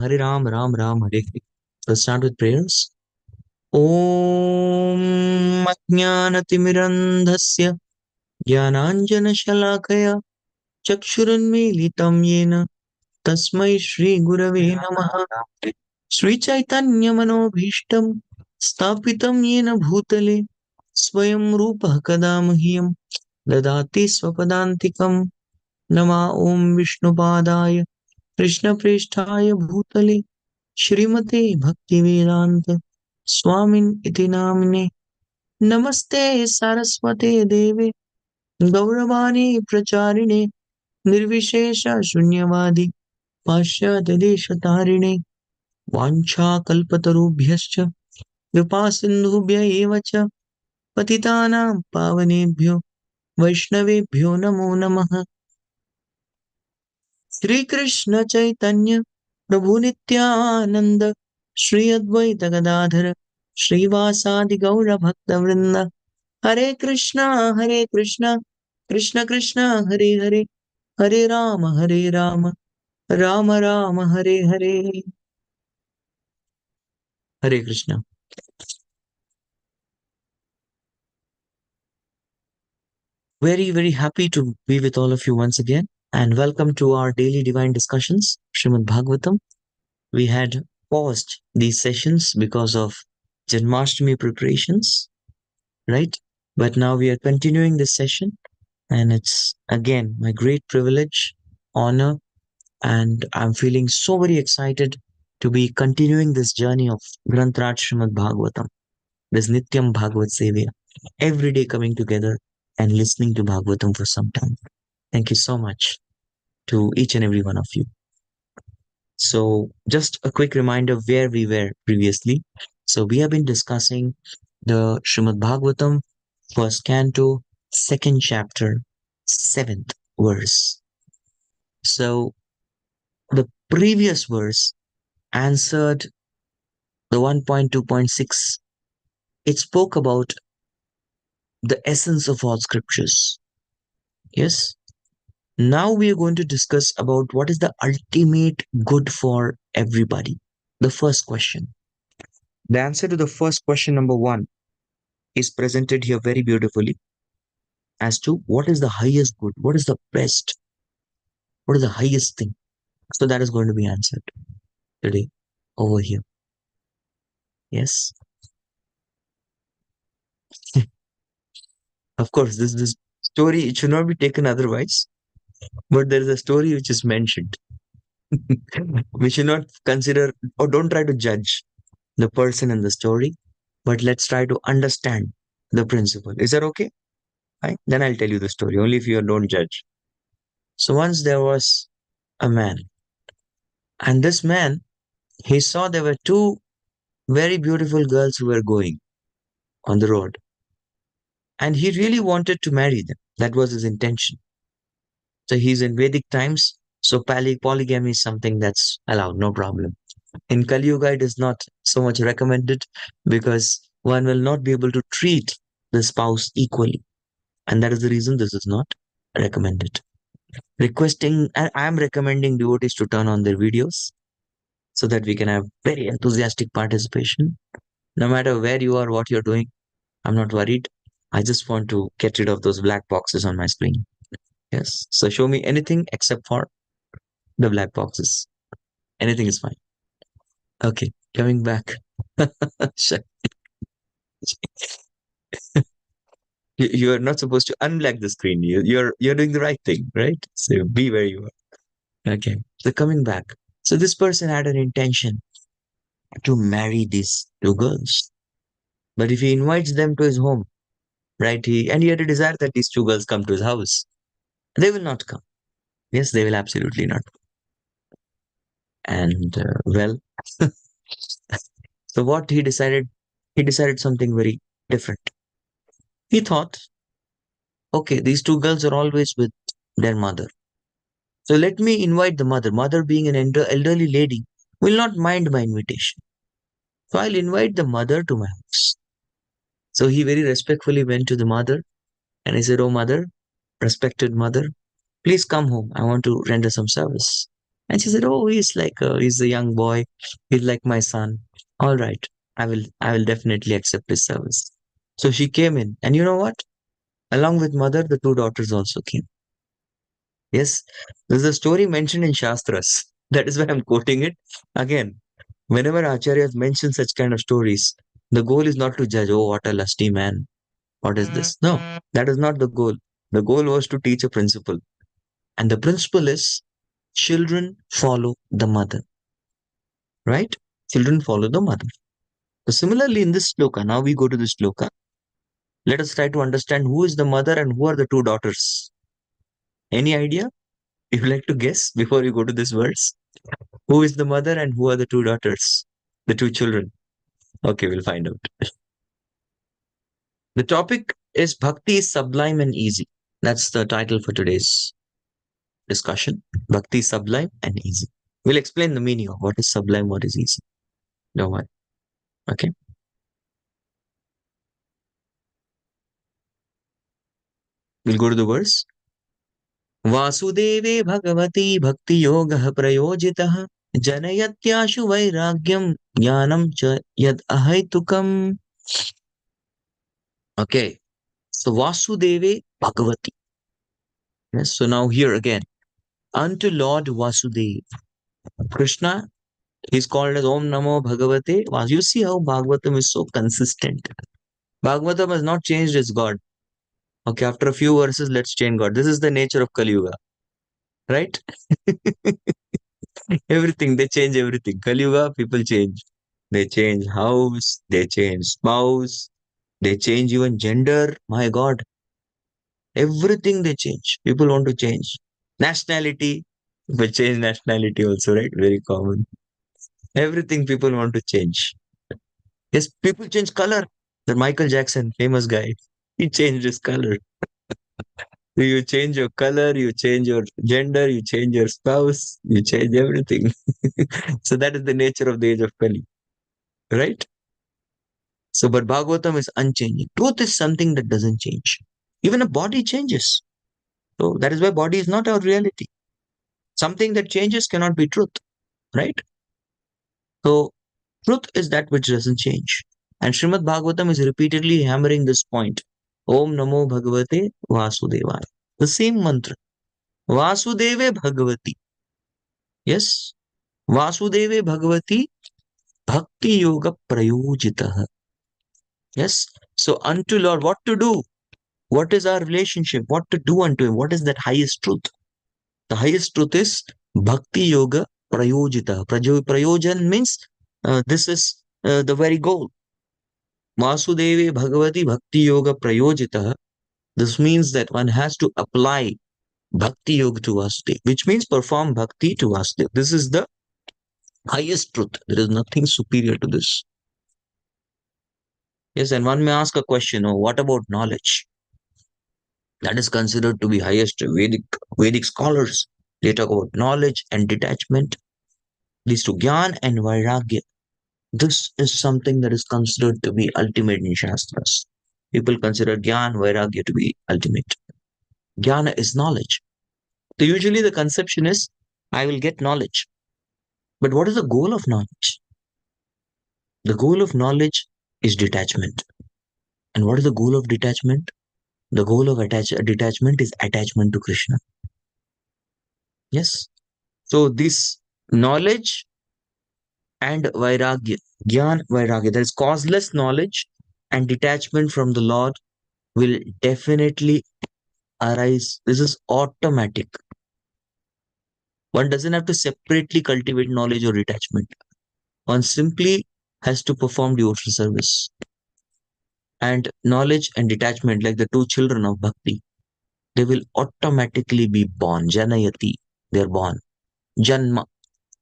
Hare Ram, Ram Ram, Hare Hare. So start with prayers. Om Ajnanatimidandhasya Jnananjanashalakaya Chakshurunmilitam Yena Tasmai Shri Gurave Namaha. Shri Chaitanya Manobhishtam Stapitam Yena Bhutale Swayam Rupa Kadamahyam Dadati Swapadantikam Nama Om Vishnupadaya Krishna Presthaya Bhutale Shrimate Bhaktivedanta Swamin iti namine Namaste Saraswate Deve Gauravani Pracharine Nirvishesha Shunyavadi Pashyata Deshatarine Vancha Kalpatarubhyascha Kripasindhubhya evacha Patitanam Pavanebhyo Vaishnavebhyo Namo Namaha. Shri Krishna Chaitanya Prabhu Nityananda Shri Advaita Gadadhara Shri Vasadi Gaura Bhakta Vrinda Hare Krishna Krishna Krishna Hare Hare Hare Rama Rama Rama Hare Hare. Hare Krishna. Very, very happy to be with all of you once again, and welcome to our daily divine discussions, Srimad Bhagavatam. We had paused these sessions because of Janmashtami preparations, right? But now we are continuing this session, and it's again my great privilege, honor, and I'm feeling so very excited to be continuing this journey of Granth Raj Srimad Bhagavatam, this Nityam Bhagavat Sevya, every day coming together and listening to Bhagavatam for some time. Thank you so much to each and every one of you. So just a quick reminder where we were previously. So we have been discussing the Srimad Bhagavatam, first canto, second chapter, 7th verse. So the previous verse answered the 1.2.6. It spoke about the essence of all scriptures. Yes. Now we are going to discuss about what is the ultimate good for everybody. The first question. The answer to the first question, number 1, is presented here very beautifully as to what is the highest good, what is the best, what is the highest thing. So that is going to be answered today over here. Yes. Of course, this story, it should not be taken otherwise, but there is a story which is mentioned. We should not consider or don't try to judge the person in the story, but let's try to understand the principle. Is that okay? Right? Then I'll tell you the story, only if you don't judge. So once there was a man, and this man, he saw there were two very beautiful girls who were going on the road, and he really wanted to marry them. That was his intention. So he's in Vedic times, so polygamy is something that's allowed, no problem. In Kali Yuga, it is not so much recommended because one will not be able to treat the spouse equally. And that is the reason this is not recommended. I am recommending devotees to turn on their videos so that we can have very enthusiastic participation. No matter where you are, what you're doing, I'm not worried. I just want to get rid of those black boxes on my screen. Yes. So show me anything except for the black boxes. Anything is fine. Okay. Coming back. You are not supposed to unblack the screen. You're doing the right thing, right? So be where you are. Okay. So coming back. So this person had an intention to marry these two girls. But if he invites them to his home, right, he had a desire that these two girls come to his house. They will not come. Yes, they will absolutely not. And well, so what he decided something very different. He thought, okay, these two girls are always with their mother. So let me invite the mother. Mother being an elderly lady will not mind my invitation. So I'll invite the mother to my house. So he very respectfully went to the mother and he said, oh mother, respected mother, please come home. I want to render some service. And she said, oh, he's a young boy. He's like my son. All right. I will definitely accept his service. So she came in, and you know what? Along with mother, the two daughters also came. Yes, there's a story mentioned in Shastras. That is why I'm quoting it. Again, whenever Acharyas mention such kind of stories, the goal is not to judge, oh, what a lusty man. What is this? No, that is not the goal. The goal was to teach a principle. And the principle is children follow the mother, right? Children follow the mother. So similarly, in this sloka, now we go to this sloka. Let us try to understand who is the mother and who are the two daughters. Any idea? You like to guess before you go to this verse? Who is the mother and who are the two daughters? The two children. Okay, we'll find out. The topic is Bhakti is sublime and easy. That's the title for today's discussion. Bhakti is sublime and easy. We'll explain the meaning of what is sublime, what is easy. Don't worry. Okay. We'll go to the verse. वासुदेवे Bhagwati भक्तियोगः प्रयोजितः जनयत्याशु वैराग्यं ज्ञानं च यद् अहैतुकम्. Okay, so Vasudeve Bhagavati. Yes, so now here again, unto Lord Vasudeva. Krishna is called as Om Namo Bhagavate. You see how Bhagavatam is so consistent. Bhagavatam has not changed its God. Okay, after a few verses, let's change God. This is the nature of Kali Yuga, right? Everything, they change everything. Kali Yuga, people change. They change house, they change spouse, they change even gender. My God, everything they change. People want to change. Nationality, but change nationality also, right? Very common. Everything people want to change. Yes, people change color. The Michael Jackson, famous guy, he changed his color. So you change your color, you change your gender, you change your spouse, you change everything. So that is the nature of the age of Kali, right? So, but Bhagavatam is unchanging. Truth is something that doesn't change. Even a body changes. So that is why body is not our reality. Something that changes cannot be truth, right? So truth is that which doesn't change. And Srimad Bhagavatam is repeatedly hammering this point. Om Namo Bhagavate Vasudevaya. The same mantra. Vasudeve Bhagavati. Yes. Vasudeve Bhagavati Bhakti Yoga Prayojitaha. Yes. So unto Lord, what to do? What is our relationship? What to do unto Him? What is that highest truth? The highest truth is Bhakti Yoga Prayojita. Prayojan means this is the very goal. Vasudeve Bhagavati Bhakti Yoga Prayojita. This means that one has to apply Bhakti Yoga to Vasudeva, which means perform Bhakti to Vasudeva. This is the highest truth. There is nothing superior to this. Yes, and one may ask a question, oh, what about knowledge? That is considered to be highest. Vedic scholars, they talk about knowledge and detachment. These two, Gyan and Vairagya. This is something that is considered to be ultimate in Shastras. People consider Gyan, Vairagya to be ultimate. Jnana is knowledge. So usually the conception is, I will get knowledge. But what is the goal of knowledge? The goal of knowledge is detachment. And what is the goal of detachment? The goal of detachment is attachment to Krishna. Yes. So this knowledge and Vairagya, Gyan Vairagya, that is causeless knowledge and detachment from the Lord will definitely arise. This is automatic. One doesn't have to separately cultivate knowledge or detachment. One simply has to perform devotional service. And knowledge and detachment, like the two children of Bhakti, they will automatically be born. Janayati, they are born. Janma.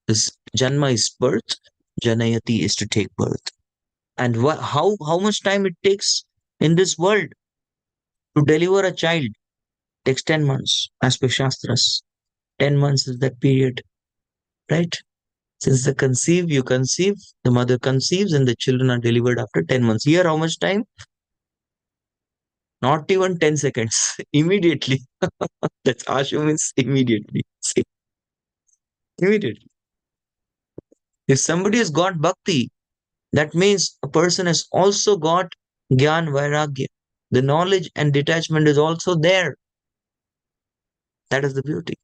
This Janma is birth. Janayati is to take birth. And how much time it takes in this world to deliver a child? It takes 10 months, as per Shastras. 10 months is that period, right? Since you conceive, the mother conceives, and the children are delivered after 10 months. Here, how much time? Not even 10 seconds. Immediately. That's Ashu means immediately. See? Immediately. If somebody has got bhakti, that means a person has also got Gyan Vairagya. The knowledge and detachment is also there. That is the beauty.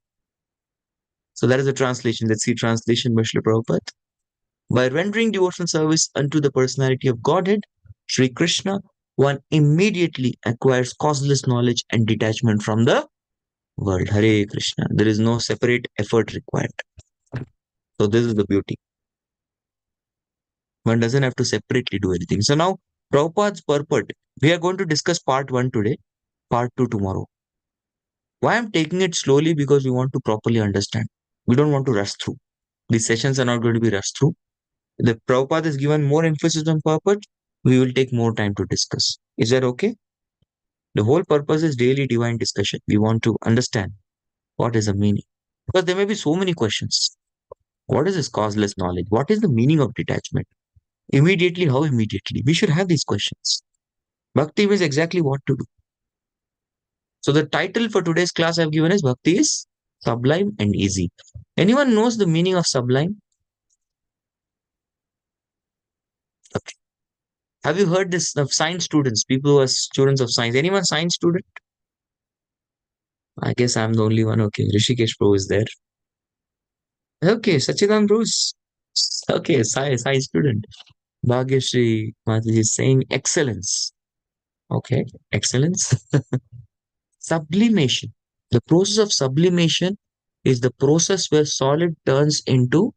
So that is the translation. Let's see translation by Srila Prabhupada. By rendering devotional service unto the personality of Godhead, Sri Krishna, one immediately acquires causeless knowledge and detachment from the world. Hare Krishna. There is no separate effort required. So this is the beauty. One doesn't have to separately do anything. So now, Prabhupada's purport. We are going to discuss part 1 today, part 2 tomorrow. Why I'm taking it slowly? Because we want to properly understand. We don't want to rush through. These sessions are not going to be rushed through. The Prabhupada is given more emphasis on purport. We will take more time to discuss. Is that okay? The whole purpose is daily divine discussion. We want to understand what is the meaning. Because there may be so many questions. What is this causeless knowledge? What is the meaning of detachment? Immediately, how immediately? We should have these questions. Bhakti is exactly what to do. So the title for today's class I've given is Bhakti is sublime and easy. Anyone knows the meaning of sublime? Okay. Have you heard this of science students, people who are students of science? Anyone science student? I guess I'm the only one. Okay, Rishikesh Pro is there. Okay, Sachidan Bruce. Okay, science student. Bhagyashri Mataji is saying excellence. Okay, excellence. Sublimation. The process of sublimation is the process where solid turns into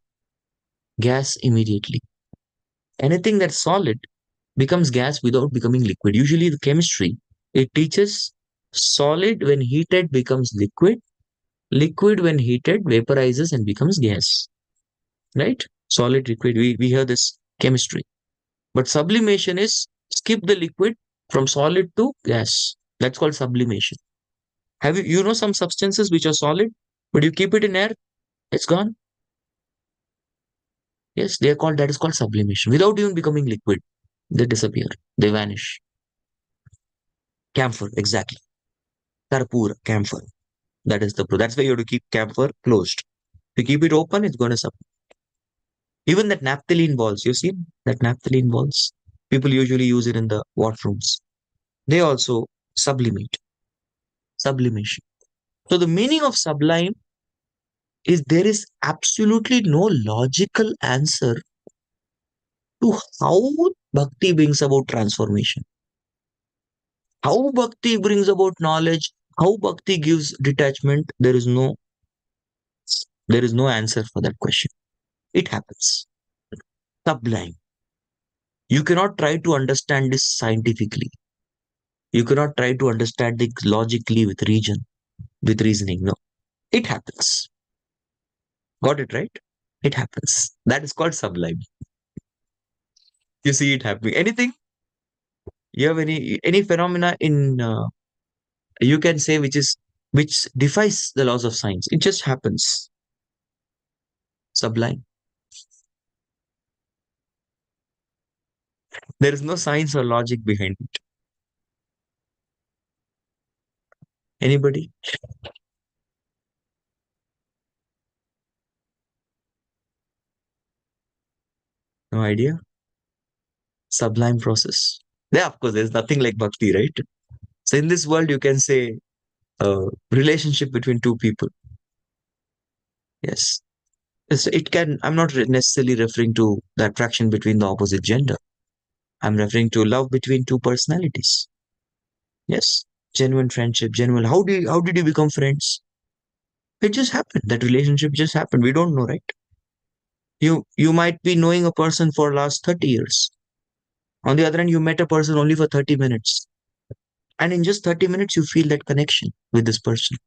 gas immediately. Anything that's solid becomes gas without becoming liquid. Usually, the chemistry it teaches solid when heated becomes liquid, liquid when heated vaporizes and becomes gas. Right? Solid, liquid. We hear this chemistry. But sublimation is skip the liquid from solid to gas. That's called sublimation. Have you know some substances which are solid, but you keep it in air, it's gone. Yes, they are called that is called sublimation. Without even becoming liquid, they disappear, they vanish. Camphor, exactly. Karpur, camphor. That's why you have to keep camphor closed. If you keep it open, it's going to sub. Even that naphthalene balls, you see that naphthalene balls. People usually use it in the washrooms. They also sublimate. Sublimation. So the meaning of sublime is there is absolutely no logical answer to how bhakti brings about transformation, how bhakti brings about knowledge, how bhakti gives detachment. There is no answer for that question. It happens. Sublime. You cannot try to understand this scientifically. You cannot try to understand it logically with reasoning. No, it happens. Got it right? It happens. That is called sublime. You see it happening. Anything? You have any phenomena in you can say which defies the laws of science. It just happens. Sublime. There is no science or logic behind it. Anybody? No idea? Sublime process. Yeah, of course, there's nothing like bhakti, right? So in this world, you can say relationship between two people. Yes. I'm not necessarily referring to the attraction between the opposite gender. I'm referring to love between two personalities. Yes. Genuine friendship, genuine. How did you become friends? It just happened. That relationship just happened. We don't know, right? You might be knowing a person for last 30 years. On the other hand, you met a person only for 30 minutes. And in just 30 minutes, you feel that connection with this person.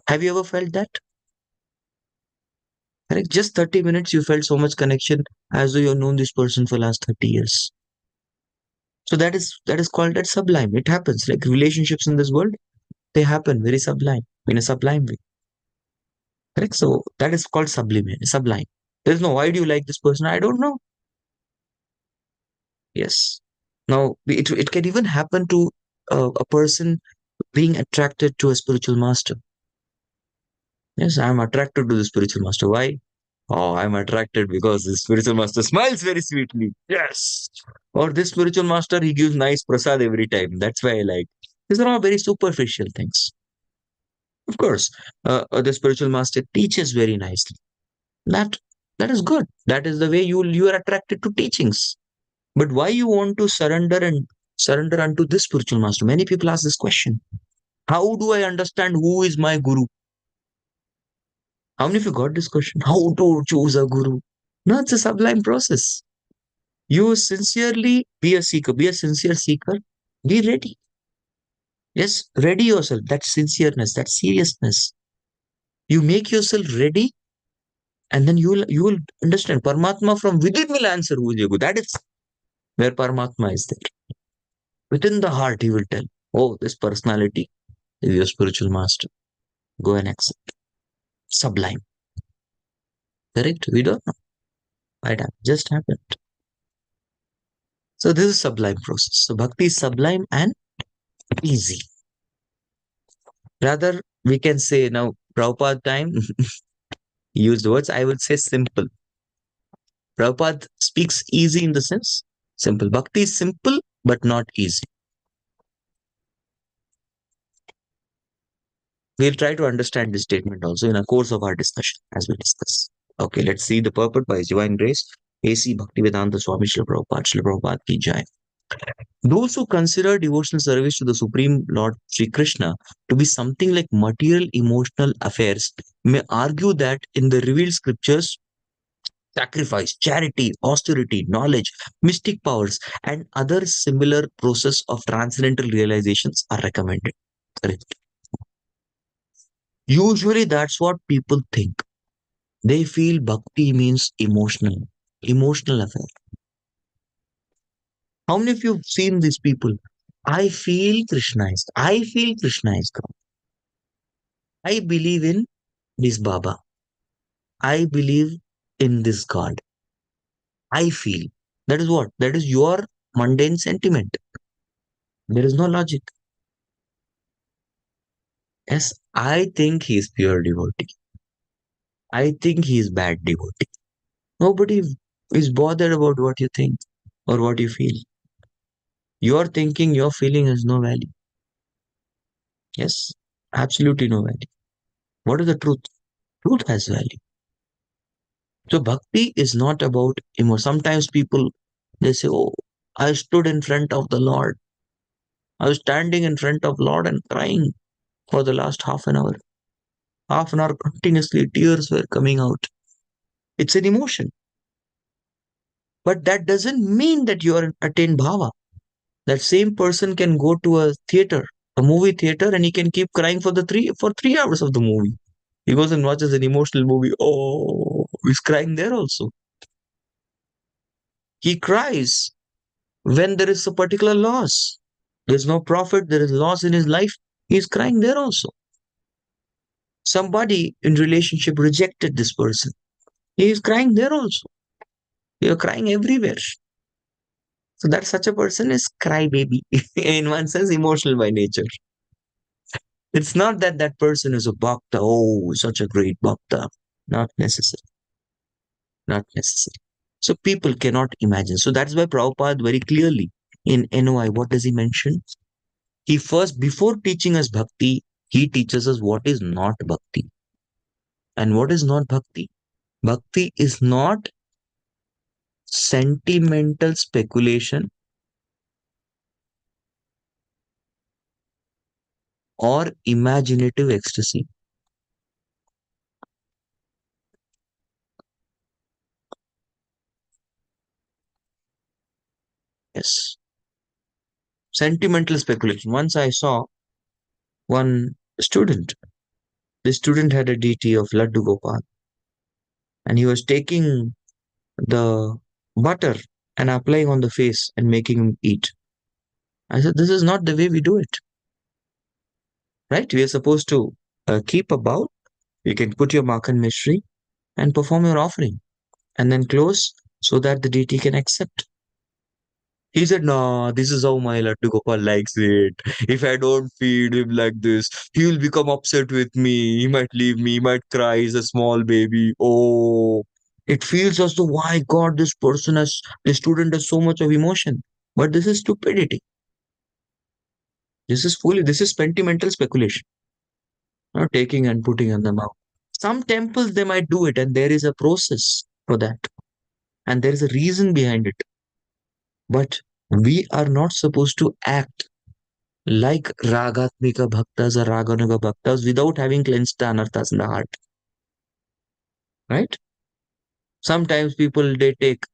Have you ever felt that? Correct? Just 30 minutes, you felt so much connection as though you've known this person for last 30 years. So that is called that sublime. It happens. Like relationships in this world, they happen very sublime, in a sublime way. Correct? So that is called sublime. Sublime. There's no why do you like this person? I don't know. Yes. Now it can even happen to a person being attracted to a spiritual master. Yes, I'm attracted to the spiritual master. Why? Oh, I'm attracted because this spiritual master smiles very sweetly. Yes. Or this spiritual master, he gives nice prasad every time. That's why I like. These are all very superficial things. Of course, the spiritual master teaches very nicely. That that is good. That is the way you are attracted to teachings. But why you want to surrender unto this spiritual master? Many people ask this question. How do I understand who is my guru? How many of you got this question? How to choose a guru? No, it's a sublime process. You sincerely be a seeker, be a sincere seeker, be ready. Yes, ready yourself. That sincereness, that seriousness. You make yourself ready, and then you will understand. Paramatma from within will answer who is your guru. That is where Paramatma is there. Within the heart, he will tell, oh, this personality is your spiritual master. Go and accept. Sublime. Correct? We don't know. Right? Just happened. So this is sublime process. So bhakti is sublime and easy. Rather, we can say now, Prabhupada time, used words, I would say simple. Prabhupada speaks easy in the sense simple. Bhakti is simple, but not easy. We'll try to understand this statement also in a course of our discussion as we discuss. Okay, let's see the purport by His Divine Grace A.C. Bhaktivedanta Swami Srila Prabhupada. Srila Prabhupada ki jai. Those who consider devotional service to the Supreme Lord Sri Krishna to be something like material emotional affairs may argue that in the revealed scriptures, sacrifice, charity, austerity, knowledge, mystic powers, and other similar process of transcendental realizations are recommended. Correct. Usually that's what people think. They feel bhakti means emotional affair. How many of you have seen these people? I feel Krishnized. I feel Krishnized. I believe in this Baba. I believe in this God. I feel. That is what? That is your mundane sentiment. There is no logic. Yes, I think he is pure devotee. I think he is bad devotee. Nobody is bothered about what you think or what you feel. Your thinking, your feeling has no value. Yes, absolutely no value. What is the truth? Truth has value. So bhakti is not about emotion. Sometimes people they say, "Oh, I stood in front of the Lord. I was standing in front of Lord and crying for the last half an hour. Half an hour continuously, tears were coming out." It's an emotion, but that doesn't mean that you are attained bhava. That same person can go to a theater, a movie theater, and he can keep crying for 3 hours of the movie. He goes and watches an emotional movie. Oh, he's crying there also. He cries when there is a particular loss. There's no profit, there is loss in his life. He's crying there also. Somebody in relationship rejected this person. He is crying there also. You're crying everywhere. So that such a person is crybaby. In one sense, emotional by nature. It's not that that person is a bhakta. Oh, such a great bhakta. Not necessary. Not necessary. So people cannot imagine. So that's why Prabhupada very clearly in NOI, what does he mention? He first, before teaching us bhakti, he teaches us what is not bhakti. And what is not bhakti? Bhakti is not sentimental speculation or imaginative ecstasy. Yes. Sentimental speculation. Once I saw one student. The student had a DT of Laddu Gopal and he was taking the butter and applying on the face and making him eat. I said, this is not the way we do it, right? We are supposed to keep a bowl. You can put your Makan Mishri and perform your offering and then close so that the deity can accept. He said, no, this is how my Laddu Gopal likes it. If I don't feed him like this, he will become upset with me. He might leave me. He might cry. He's a small baby. Oh. It feels as though, why God, this student has so much of emotion. But this is stupidity. This is sentimental speculation, not taking and putting on the mouth. Some temples, they might do it, and there is a process for that. And there is a reason behind it. But we are not supposed to act like Ragatmika Bhaktas or Raganuga Bhaktas without having cleansed the anarthas in the heart. Right? Sometimes people, they take,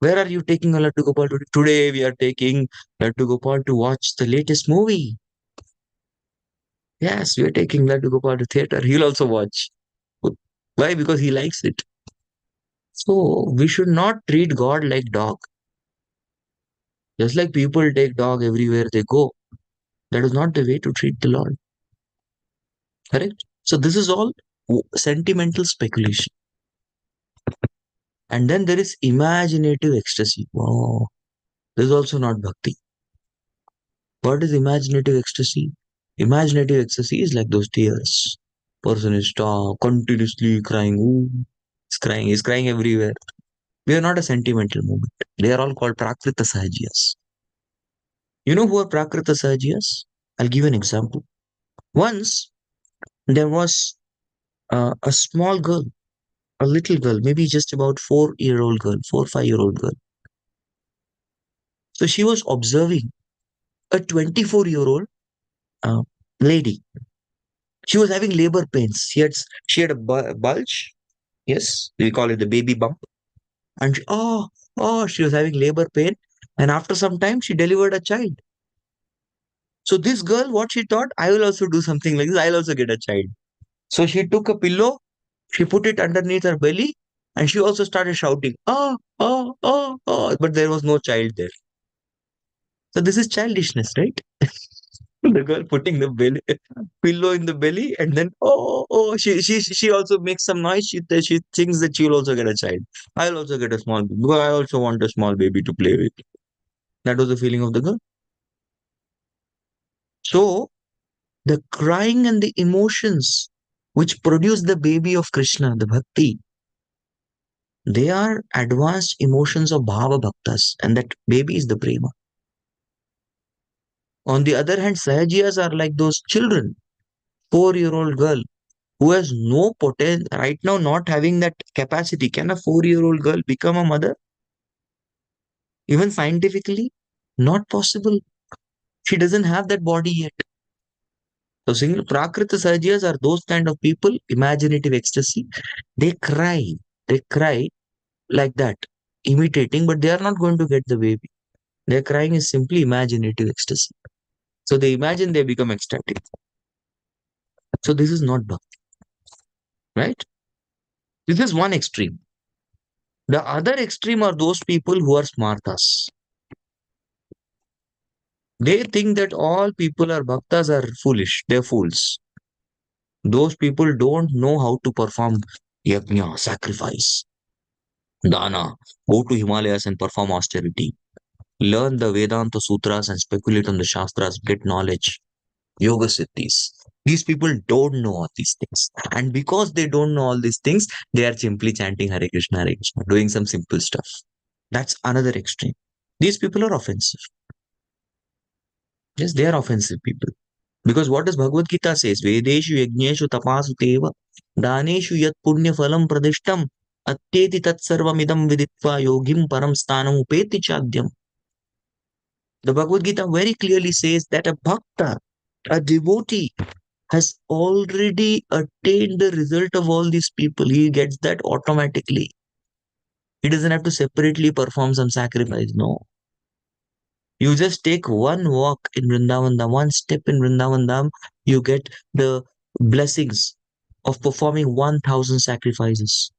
where are you taking a Laddu Gopal today? Today we are taking Laddu Gopal to watch the latest movie. Yes, we are taking Laddu Gopal to theater. He'll also watch. Why? Because he likes it. So we should not treat God like dog. Just like people take dog everywhere they go. That is not the way to treat the Lord. Correct? So this is all sentimental speculation. And then there is imaginative ecstasy. Wow. This is also not bhakti. What is imaginative ecstasy? Imaginative ecstasy is like those tears. Person is continuously crying. Ooh, he's crying everywhere. We are not a sentimental movement. They are all called Prakrita Sahajiyas. You know who are Prakrita Sahajiyas? I'll give an example. Once there was a small girl, a little girl, maybe just about 4-year-old girl, 4 or 5-year-old girl. So she was observing a 24-year-old uh, lady. She was having labor pains. She had a bulge. Yes, we call it the baby bump. And she was having labor pain. And after some time, she delivered a child. So this girl, what she thought, I will also do something like this. I'll also get a child. So she took a pillow, she put it underneath her belly, and she also started shouting, but there was no child there. So this is childishness, right? The girl putting the pillow in the belly, and then she also makes some noise. She thinks that she'll also get a child. I'll also get a small baby. Because I also want a small baby to play with. That was the feeling of the girl. So the crying and the emotions which produce the baby of Krishna, the bhakti, they are advanced emotions of bhava bhaktas, and that baby is the prema. On the other hand, sahajiyas are like those children, 4-year-old girl who has no potential right now, not having that capacity. Can a 4-year-old girl become a mother? Even scientifically, not possible. She doesn't have that body yet. So, single Prakrita Sahajiyas are those kind of people, imaginative ecstasy. They cry. They cry like that, imitating, but they are not going to get the baby. Their crying is simply imaginative ecstasy. So they imagine they become ecstatic. So this is not bhakti, right? This is one extreme. The other extreme are those people who are smartas. They think that all people are bhaktas are foolish. They're fools. Those people don't know how to perform yajna, sacrifice, dana, go to Himalayas and perform austerity, learn the Vedanta sutras and speculate on the Shastras, get knowledge, yoga siddhis. These people don't know all these things. And because they don't know all these things, they are simply chanting Hare Krishna, doing some simple stuff. That's another extreme. These people are offensive. Yes, they are offensive people. Because what does Bhagavad Gita says? Vedeshu yajneshu tapasu teva daneshu yat punya phalam pradishtam atyeti tat sarvamidam viditva yogim param sthanam upeti chadyam. The Bhagavad Gita very clearly says that a bhakta, a devotee, has already attained the result of all these people. He gets that automatically. He doesn't have to separately perform some sacrifice. No. You just take one walk in Vrindavan Dham, one step in Vrindavan Dham, you get the blessings of performing 1,000 sacrifices.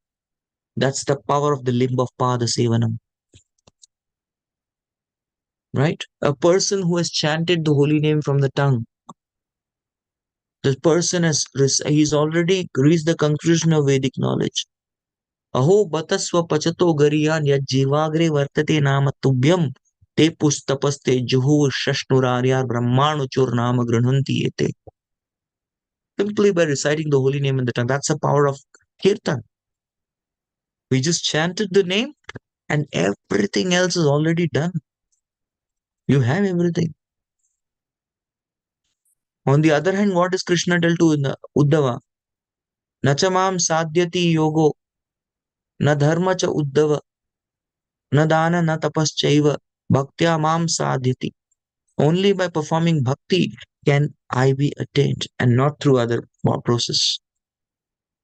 That's the power of the limb of Pada Sevanam. Right? A person who has chanted the holy name from the tongue, the person he's already reached the conclusion of Vedic knowledge. Aho bataswa pachato gariyan yad jivagre vartate nama tubhyam te pustapaste juhu shashnuraryar brahmanu churnama granhanti ete. Simply by reciting the holy name in the tongue. That's the power of kirtan. We just chanted the name and everything else is already done. You have everything. On the other hand, what does Krishna tell to Uddhava? Nachamam sadhyati yogo, na dharma cha Uddhava, na dana na tapaschaiva, bhaktya mam sadhyati. Only by performing bhakti can I be attained and not through other process.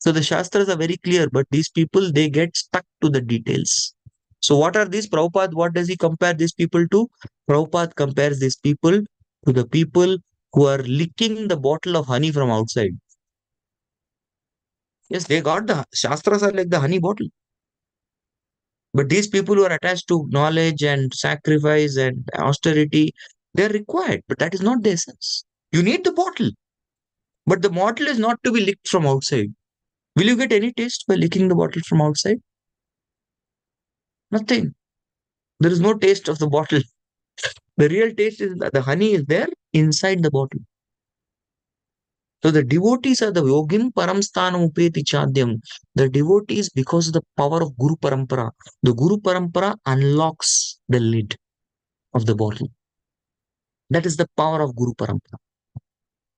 So the Shastras are very clear, but these people, they get stuck to the details. So what are these? Prabhupada, what does he compare these people to? Prabhupada compares these people to the people who are licking the bottle of honey from outside. Yes, they got the Shastras are like the honey bottle. But these people who are attached to knowledge and sacrifice and austerity, they're required, but that is not the essence. You need the bottle, but the bottle is not to be licked from outside. Will you get any taste by licking the bottle from outside? Nothing. There is no taste of the bottle. The real taste is that the honey is there inside the bottle. So the devotees are the yogim paramsthanam upeti chadyam. The devotees, because of the power of Guru Parampara, the Guru Parampara unlocks the lid of the bottle. That is the power of Guru Parampara.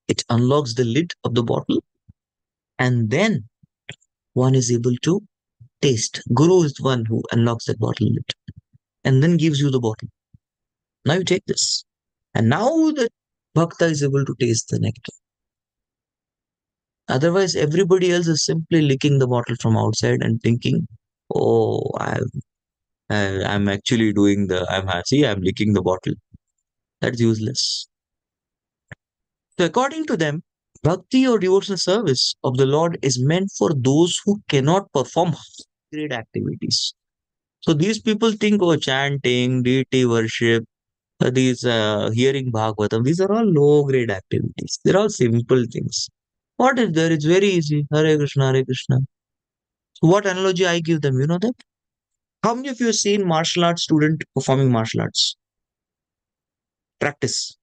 It unlocks the lid of the bottle and then one is able to taste. Guru is the one who unlocks that bottle lid and then gives you the bottle. Now you take this. And now the bhakta is able to taste the nectar. Otherwise, everybody else is simply licking the bottle from outside and thinking, oh, I'm actually doing I'm licking the bottle. That's useless. So according to them, bhakti or devotional service of the Lord is meant for those who cannot perform great activities. So these people think, oh, chanting, deity worship, these hearing Bhagavatam, these are all low grade activities. They're all simple things. What is there? It's very easy. Hare Krishna, Hare Krishna. So what analogy I give them? You know that? How many of you have seen martial arts student performing martial arts? Practice.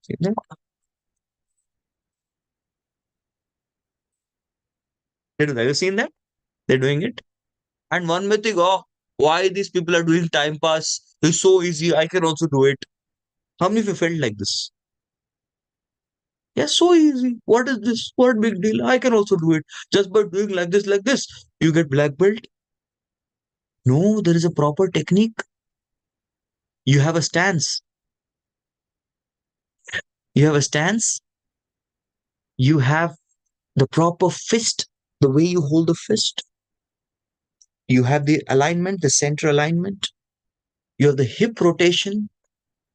See that? Have you seen that? They're doing it. And one may think, oh, why these people are doing time pass? It's so easy. I can also do it. How many of you felt like this? Yeah, so easy. What is this? What big deal? I can also do it. Just by doing like this, you get black belt. No, there is a proper technique. You have a stance. You have a stance. You have the proper fist, the way you hold the fist. You have the alignment, the center alignment. You have the hip rotation.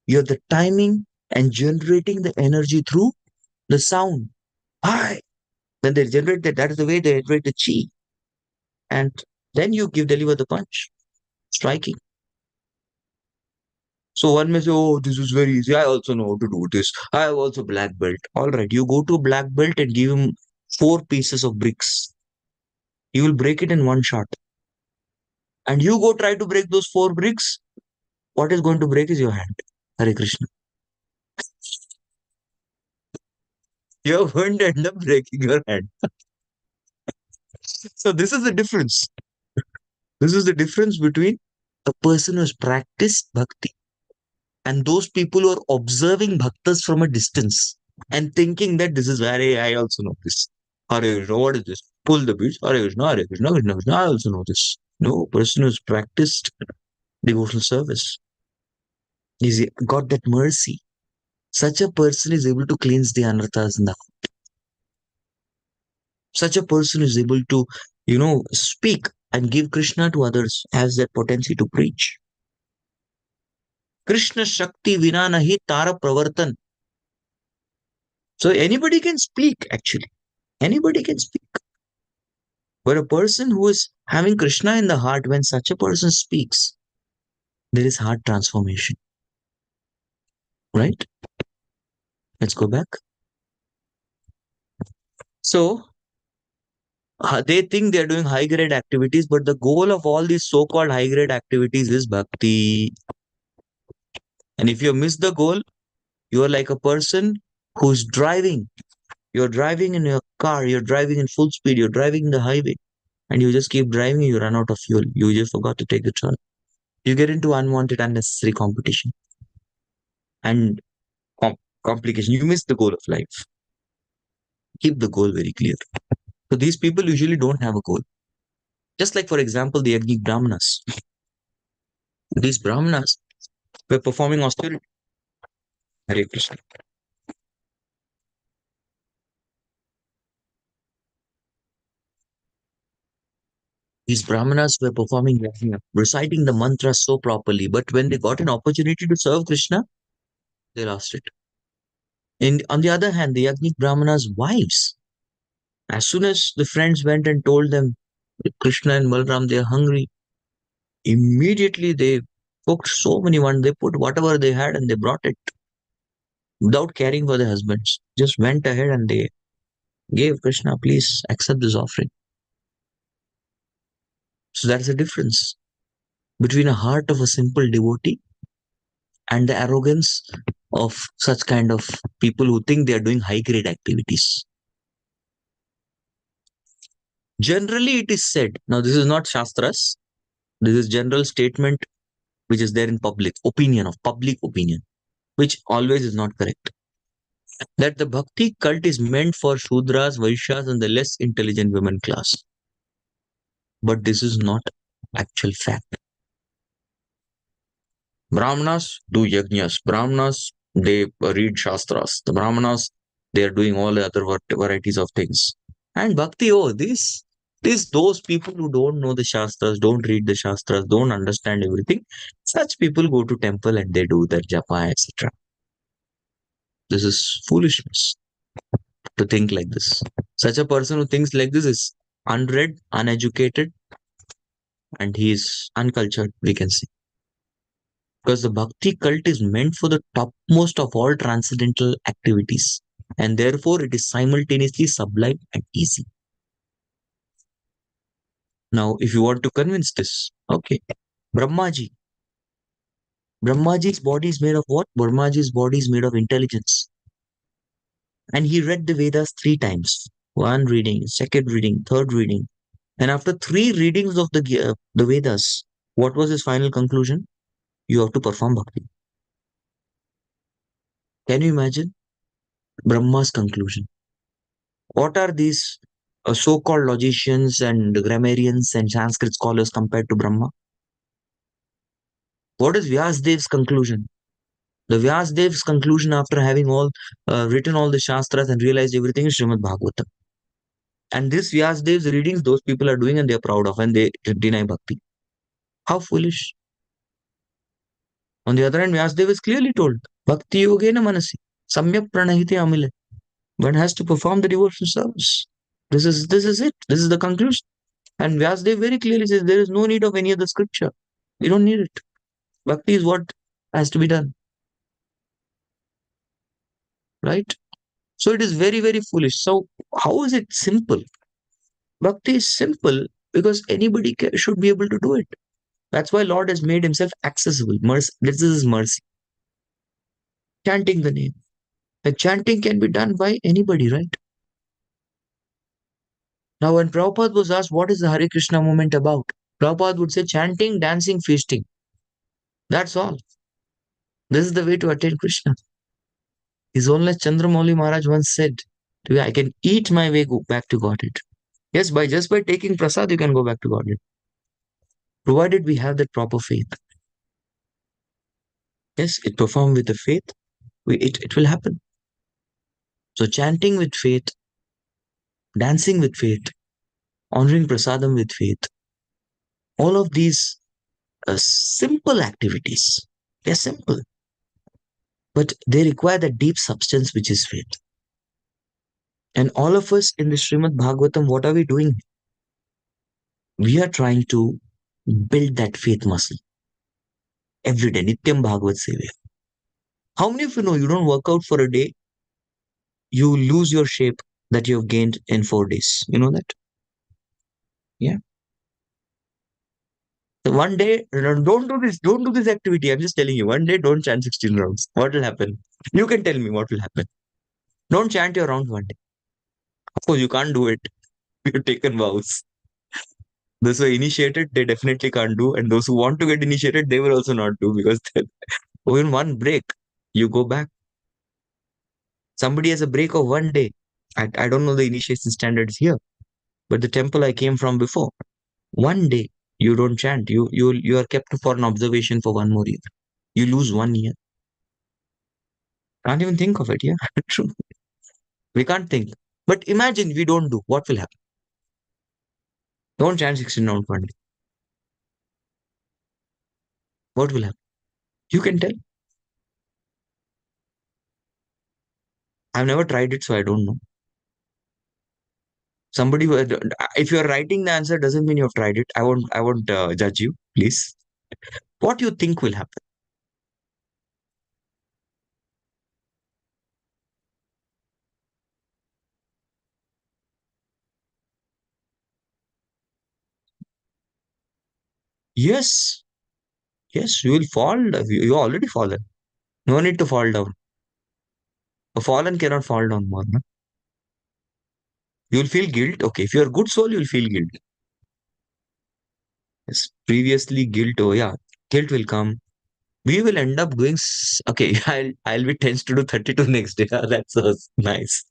You have the timing and generating the energy through the sound. Hi. When they generate that is the way they generate the chi. And then you deliver the punch, striking. So one may say, oh, this is very easy. I also know how to do this. I have also black belt. All right, you go to a black belt and give him 4 pieces of bricks. You will break it in one shot. And you go try to break those 4 bricks. What is going to break is your hand. Hare Krishna. You're going to end up breaking your hand. So this is the difference. This is the difference between a person who has practiced bhakti and those people who are observing bhaktas from a distance and thinking that this is where I also know this. Hare Krishna, what is this? Pull the beach. Hare Krishna, Hare Krishna, Krishna Krishna. I also know this. No, person who's practiced devotional service. He's got that mercy. Such a person is able to cleanse the anarthas in the heart. Such a person is able to, speak and give Krishna to others, has that potency to preach. Krishna Shakti Vina Nahi Tara Pravartan. So anybody can speak, actually. Anybody can speak. But a person who is having Krishna in the heart, when such a person speaks, there is heart transformation. Right? Let's go back. So, they think they're doing high grade activities, but the goal of all these so called high grade activities is bhakti. And if you miss the goal, you are like a person who's driving. You're driving in your car, you're driving in full speed, you're driving the highway. and you just keep driving, you run out of fuel. You just forgot to take the turn. You get into unwanted, unnecessary competition and complication. You miss the goal of life. Keep the goal very clear. So these people usually don't have a goal. Just like, for example, the Yajnik Brahmanas. These Brahmanas were performing austerity. Hare Krishna. These Brahmanas were performing yajna, reciting the mantra so properly, but when they got an opportunity to serve Krishna, they lost it. And on the other hand, the Yajnik Brahmanas' wives, as soon as the friends went and told them that Krishna and Balram, they are hungry, immediately they cooked so many ones. They put whatever they had and they brought it without caring for their husbands. Just went ahead and they gave Krishna, please accept this offering. So that's the difference between a heart of a simple devotee and the arrogance of such kind of people who think they are doing high grade activities. Generally, it is said, now this is not Shastras, this is general statement which is there in public opinion, which always is not correct. That the Bhakti cult is meant for Shudras, Vaishyas, and the less intelligent women class. But this is not actual fact. Brahmanas do yajnas. Brahmanas, they read Shastras. The Brahmanas, they are doing all the other varieties of things. And Bhakti, oh, those people who don't know the Shastras, don't read the Shastras, don't understand everything, such people go to temple and they do their japa, etc. This is foolishness to think like this. Such a person who thinks like this is unread, uneducated, and he is uncultured, we can say. Because the bhakti cult is meant for the topmost of all transcendental activities, and therefore it is simultaneously sublime and easy. Now, if you want to convince this, okay, Brahmaji. Brahmaji's body is made of what? Brahmaji's body is made of intelligence. And he read the Vedas 3 times. One reading, second reading, third reading. And after 3 readings of the Vedas, what was his final conclusion? You have to perform bhakti. Can you imagine Brahma's conclusion? What are these so-called logicians and grammarians and Sanskrit scholars compared to Brahma? What is Vyasdev's conclusion? The Vyasdev's conclusion after having all written all the Shastras and realized everything is Srimad Bhagavatam. And this Vyasdev's readings, those people are doing and they are proud of and they deny bhakti. How foolish. On the other hand, Vyasdev is clearly told, Bhakti Yogena Manasi, Samyak Pranahiti Amile. One has to perform the devotional service. This is it. This is the conclusion. And Vyasdev very clearly says there is no need of any other scripture. You don't need it. Bhakti is what has to be done. Right? So it is very, very foolish. So how is it simple? Bhakti is simple because anybody should be able to do it. That's why Lord has made himself accessible. Mercy, this is his mercy. Chanting the name. The chanting can be done by anybody, right? Now, when Prabhupada was asked, what is the Hare Krishna movement about? Prabhupada would say, chanting, dancing, feasting. That's all. This is the way to attain Krishna. His Holiness Chandramouli Maharaj once said, I can eat my way back to Godhead. Yes, just by taking prasad, you can go back to Godhead. Provided we have that proper faith. Yes, it perform with the faith, it will happen. So chanting with faith, dancing with faith, honoring prasadam with faith, all of these simple activities, they're simple, but they require the deep substance which is faith. And all of us in the Srimad Bhagavatam, what are we doing? We are trying to build that faith muscle every day. Nityam Bhagavat Sevya. How many of you know you don't work out for a day, you lose your shape that you have gained in 4 days? You know that? Yeah. So one day, don't do this activity. I'm just telling you, one day don't chant 16 rounds. What will happen? You can tell me what will happen. Don't chant your rounds one day. Of course, you can't do it. You've taken vows. Those who are initiated, they definitely can't do. And those who want to get initiated, they will also not do because in one break, you go back. Somebody has a break of 1 day. I don't know the initiation standards here, but the temple I came from before, 1 day you don't chant. You are kept for an observation for 1 more year. You lose 1 year. Can't even think of it. Yeah, true. We can't think. But imagine we don't do. What will happen? Don't chant 16 rounds 1 day. What will happen? You can tell. I've never tried it, so I don't know. Somebody, if you are writing the answer, doesn't mean you have tried it. I won't judge you, please. What do you think will happen? Yes, yes, you will fall. You already fallen. No need to fall down. A fallen cannot fall down more. No? You will feel guilt. Okay, if you are a good soul, you will feel guilt. Yes, previously guilt. Oh yeah, guilt will come. We will end up doing. Okay, I'll be tense to do 32 next day. That's so nice.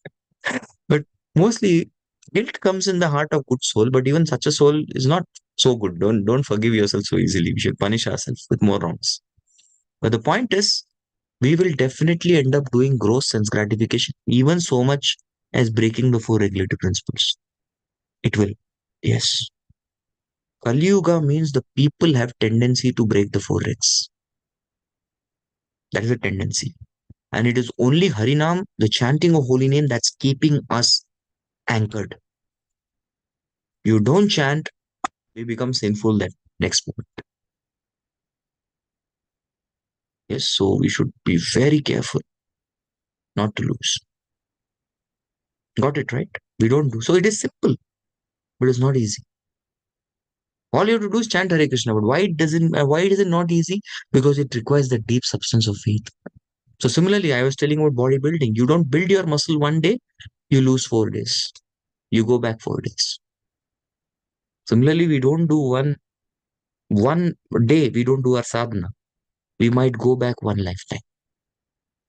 But mostly guilt comes in the heart of good soul. But even such a soul is not so good. Don't forgive yourself so easily. We should punish ourselves with more wrongs. But the point is, we will definitely end up doing gross sense gratification, even so much as breaking the four regulative principles. It will. Yes. Kali Yuga means the people have tendency to break the four regs. That is a tendency. And it is only Harinam, the chanting of holy name, that's keeping us anchored. You don't chant, we become sinful that next moment. Yes, so we should be very careful not to lose. Got it right? We don't do. So it is simple, but it's not easy. All you have to do is chant Hare Krishna. But why is it not easy? Because it requires the deep substance of faith. So similarly, I was telling about bodybuilding. You don't build your muscle 1 day, you lose 4 days. You go back 4 days. Similarly, we don't do one day, we don't do our sadhana. We might go back one lifetime.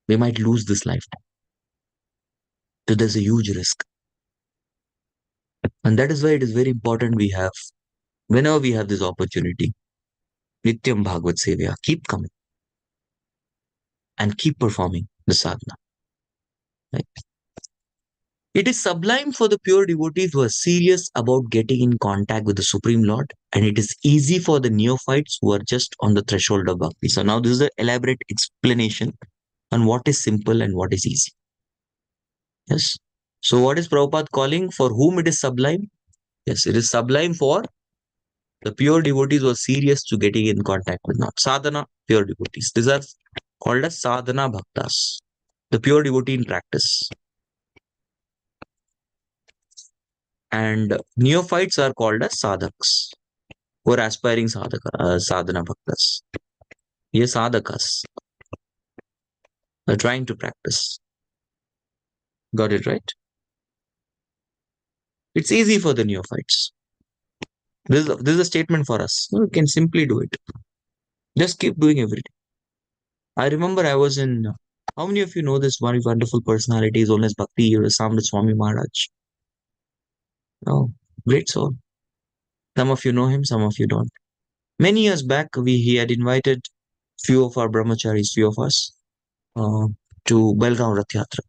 We might lose this lifetime. So there's a huge risk. And that is why it is very important we have, whenever we have this opportunity, Nityam Bhagavad Sevya, keep coming and keep performing the sadhana. Right? It is sublime for the pure devotees who are serious about getting in contact with the Supreme Lord, and it is easy for the neophytes who are just on the threshold of bhakti. So now this is an elaborate explanation on what is simple and what is easy. Yes. So what is Prabhupada calling? For whom it is sublime? Yes, it is sublime for the pure devotees who are serious to getting in contact with Lord. Sadhana, pure devotees. These are called as sadhana bhaktas, the pure devotee in practice. And neophytes are called as sadhaks, who are aspiring sadhana bhaktas. Yes, sadhakas are trying to practice. Got it right? It's easy for the neophytes. This is a statement for us. You can simply do it. Just keep doing everything. I remember I was in. How many of you know this one wonderful personality is known as Bhaktivedanta Swami Maharaj? Oh, great soul. Some of you know him, some of you don't. Many years back, he had invited few of our brahmacharis, few of us, uh, to Belgaum Rath Yatra,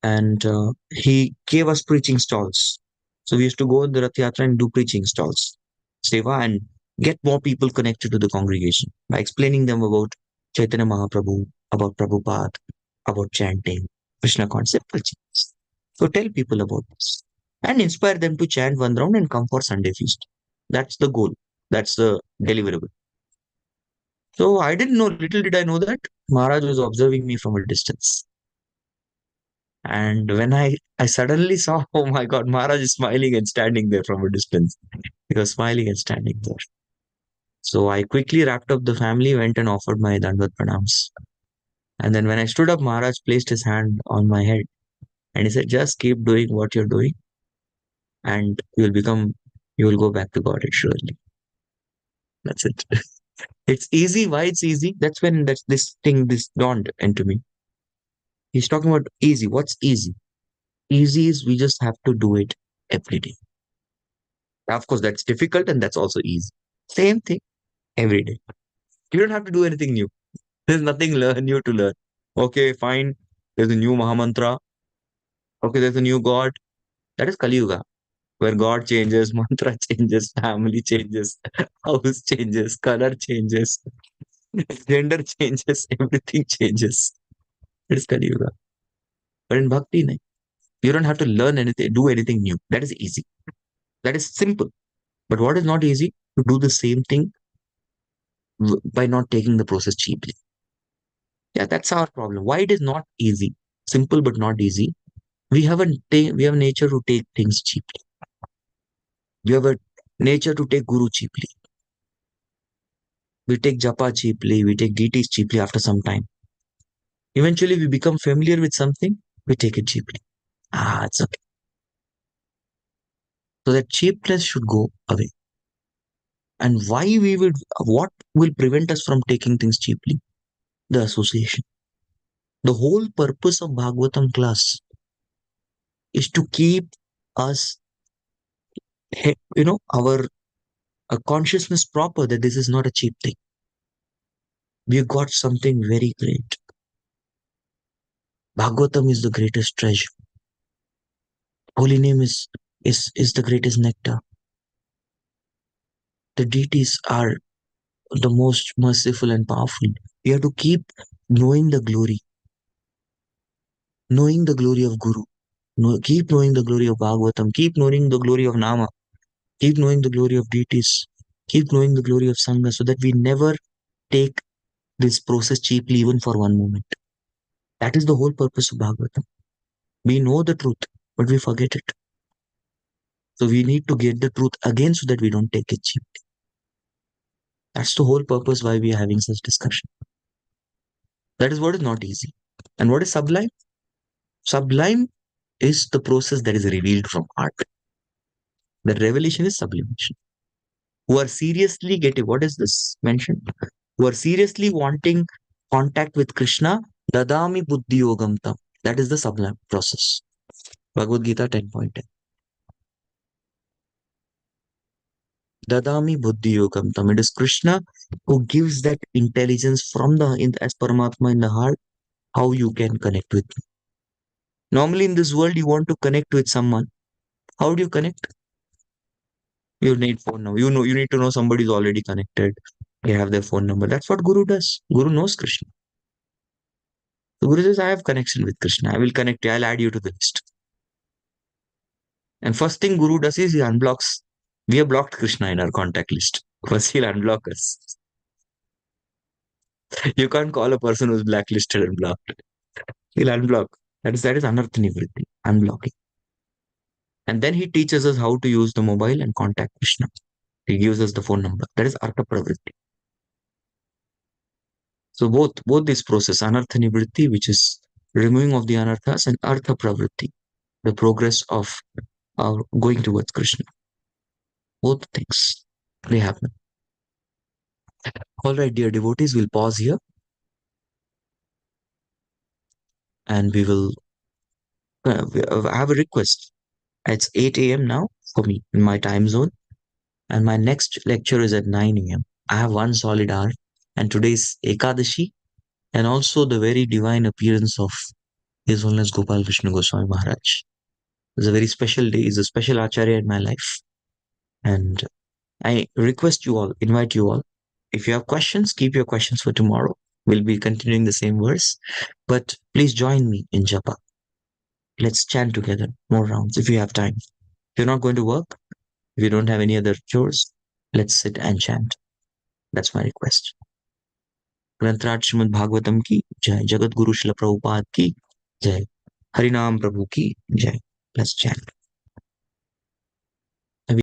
and he gave us preaching stalls. So we used to go in the Rath Yatra and do preaching stalls, seva, and get more people connected to the congregation by explaining them about Chaitanya Mahaprabhu, about Prabhupada, about chanting, Krishna consciousness, simple things. So tell people about this and inspire them to chant one round and come for Sunday feast. That's the goal. That's the deliverable. So I didn't know, little did I know that Maharaj was observing me from a distance. And when I suddenly saw, oh my God, Maharaj is smiling and standing there from a distance. He was smiling and standing there. So I quickly wrapped up the family, went and offered my Dandvat Pranams. And then when I stood up, Maharaj placed his hand on my head and he said, just keep doing what you're doing and you'll become You will go back to God surely. That's it. It's easy. Why it's easy? That's when this dawned into me. He's talking about easy. What's easy? Easy is we just have to do it every day. Of course, that's difficult and that's also easy. Same thing every day. You don't have to do anything new. There's nothing new to learn. Okay, fine. There's a new Mahamantra. Okay, there's a new God. That is Kali Yuga, where God changes, mantra changes, family changes, house changes, color changes, gender changes, everything changes. It is Kali Yuga. But in Bhakti, nahi. You don't have to learn anything, do anything new. That is easy. That is simple. But what is not easy? To do the same thing by not taking the process cheaply. Yeah, that's our problem. Why it is not easy? Simple but not easy. We have nature to take things cheaply. We have a nature to take guru cheaply. We take japa cheaply. We take deities cheaply after some time. Eventually, we become familiar with something. We take it cheaply. It's okay. So that cheapness should go away. And what will prevent us from taking things cheaply? The association. The whole purpose of Bhagavatam class is to keep us, our consciousness proper that this is not a cheap thing. We've got something very great. Bhagavatam is the greatest treasure. Holy name is the greatest nectar. The deities are the most merciful and powerful. We have to keep knowing the glory of Guru, keep knowing the glory of Bhagavatam, keep knowing the glory of Nama, keep knowing the glory of deities, keep knowing the glory of Sangha, so that we never take this process cheaply even for one moment. That is the whole purpose of Bhagavatam. We know the truth, but we forget it. So we need to get the truth again so that we don't take it cheaply. That's the whole purpose why we are having such discussion. That is what is not easy. And what is sublime? Sublime is the process that is revealed from art. The revelation is sublimation. Who are seriously getting, what is this mentioned? Who are seriously wanting contact with Krishna, dadami buddhi yogam tam. That is the sublime process. Bhagavad Gita 10.10. Dadami buddhi yogam tam. It is Krishna who gives that intelligence from as Paramatma in the heart, how you can connect with me. Normally in this world, you want to connect with someone. How do you connect? You need phone number. You need to know somebody is already connected. They have their phone number. That's what Guru does. Guru knows Krishna. The Guru says, I have connection with Krishna. I will connect you. I'll add you to the list. And first thing Guru does is he unblocks. We have blocked Krishna in our contact list. First he'll unblock us. You can't call a person who's blacklisted and blocked. He'll unblock. That is anartha nivritti, unblocking. And then he teaches us how to use the mobile and contact Krishna. He gives us the phone number. That is artha pravritti. So both this process, anartha nivritti, which is removing of the anarthas, and artha pravritti, the progress of going towards Krishna. Both things, they happen. All right, dear devotees, we'll pause here and we will I have a request. It's 8 a.m. now for me in my time zone, and my next lecture is at 9 a.m. I have one solid hour, and today's Ekadashi, and also the very divine appearance of His Holiness Gopal Vishnu Goswami Maharaj. It's a very special day. He's a special Acharya in my life. And I request you all, invite you all. If you have questions, keep your questions for tomorrow. We'll be continuing the same verse. But please join me in Japa. Let's chant together more rounds if you have time. If you're not going to work, if you don't have any other chores, let's sit and chant. That's my request. ग्रंथराज Shrimad Bhagavatam की जय, जगत गुरु श्रील प्रभुपाद की जय, हरिनाम प्रभु की जय. Let's chant.